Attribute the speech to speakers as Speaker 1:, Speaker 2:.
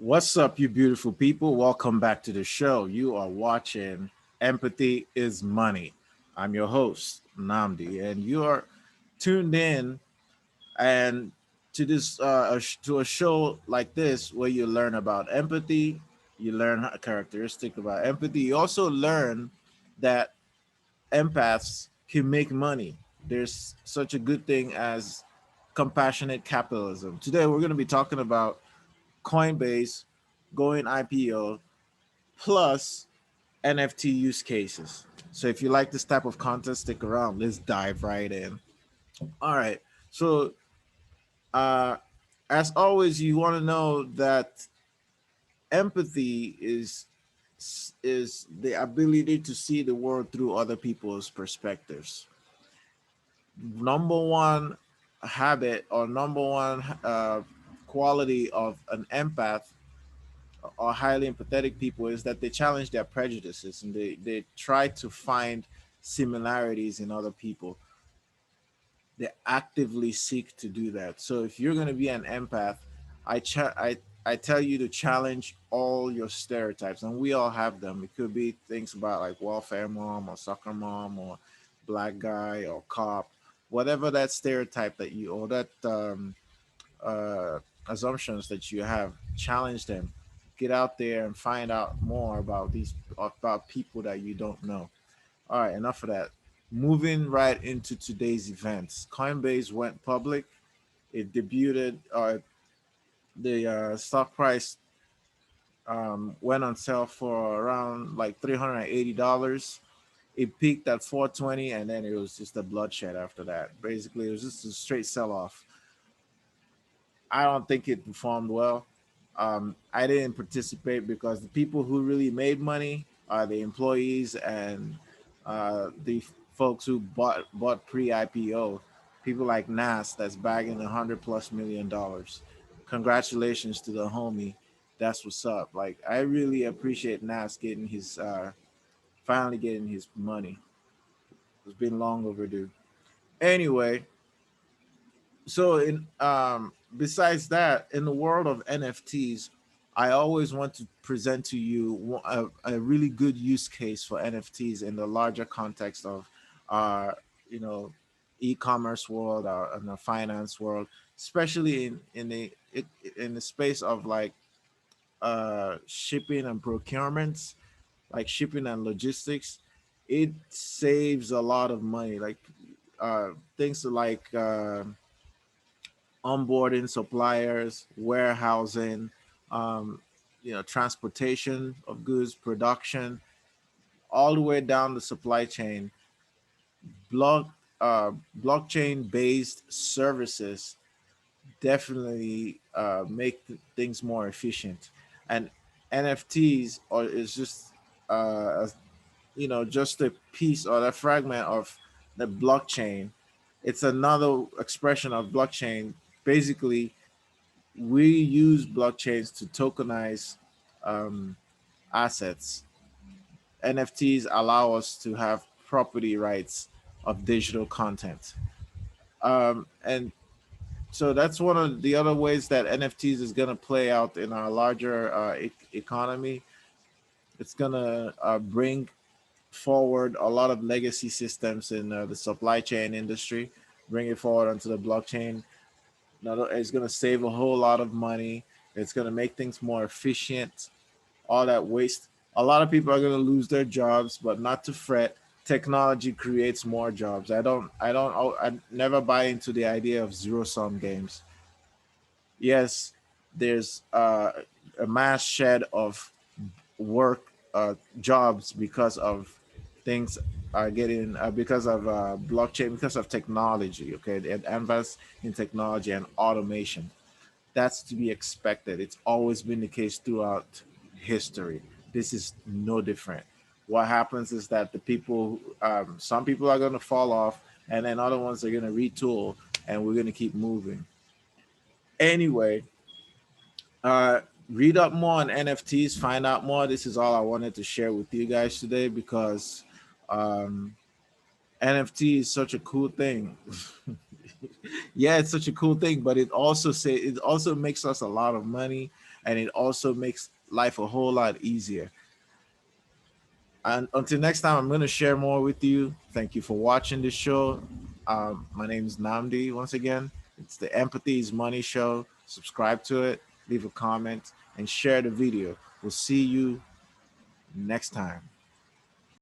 Speaker 1: What's up, you beautiful people? Welcome back to the show. You are watching Empathy is Money. I'm your host, Namdi, and you are tuned in and to a show like this where you learn about empathy, you learn a characteristic about empathy. You also learn that empaths can make money. There's such a good thing as compassionate capitalism. Today we're going to be talking about Coinbase going IPO plus NFT use cases. So if you like this type of content, stick around. Let's dive right in. All right. So uh, as always, you want to know that empathy is the ability to see the world through other people's perspectives. Number one habit or number one quality of an empath or highly empathetic people is that they challenge their prejudices and they try to find similarities in other people. They actively seek to do that. So if you're going to be an empath, I tell you to challenge all your stereotypes, and we all have them. It could be things about like welfare mom or soccer mom or black guy or cop, whatever that stereotype that you or that uh, assumptions that you have. Challenge them. Get out there and find out more about these about people that you don't know. All right, enough of that. Moving right into today's events. Coinbase went public. It debuted. The stock price went on sale for around like $380. It peaked at 420, and then it was just a bloodshed after that. Basically, it was just a straight sell off. I don't think it performed well. I didn't participate because the people who really made money are the employees and the folks who bought pre IPO. People like Nas that's bagging $100+ million. Congratulations to the homie. That's what's up. Like I really appreciate Nas getting his finally getting his money. It's been long overdue. Anyway, so in besides that, in the world of NFTs, I always want to present to you a really good use case for NFTs in the larger context of our you know e-commerce world or in the finance world, especially in the space of like shipping and procurements, like shipping and logistics. It saves a lot of money, like things like onboarding suppliers, warehousing, um, transportation of goods, production, all the way down the supply chain. Block Blockchain based services definitely make things more efficient, and NFTs or is just just a piece or a fragment of the blockchain. It's another expression of blockchain. Basically, we use blockchains to tokenize um, assets. NFTs allow us to have property rights of digital content. And so that's one of the other ways that NFTs is going to play out in our larger economy. It's going to bring forward a lot of legacy systems in the supply chain industry, bring it forward onto the blockchain. It's going to save a whole lot of money. It's going to make things more efficient. All that waste. A lot of people are going to lose their jobs, but not to fret. Technology creates more jobs. I never buy into the idea of zero sum games. Yes, there's a mass shed of work jobs because of things are getting because of blockchain, because of technology. Okay, they advance in technology and automation. That's to be expected. It's always been the case throughout history. This is no different. What happens is that some people are going to fall off, and then other ones are going to retool, and we're going to keep moving. Anyway, uh, read up more on NFTs, find out more. This is all I wanted to share with you guys today because um, NFT is such a cool thing. Yeah, it's such a cool thing, but it also makes us a lot of money, and it also makes life a whole lot easier. And until next time, I'm going to share more with you. Thank you for watching this show. My name is Namdi. Once again, it's the Empathy is Money show. Subscribe to it, leave a comment, and share the video. We'll see you next time.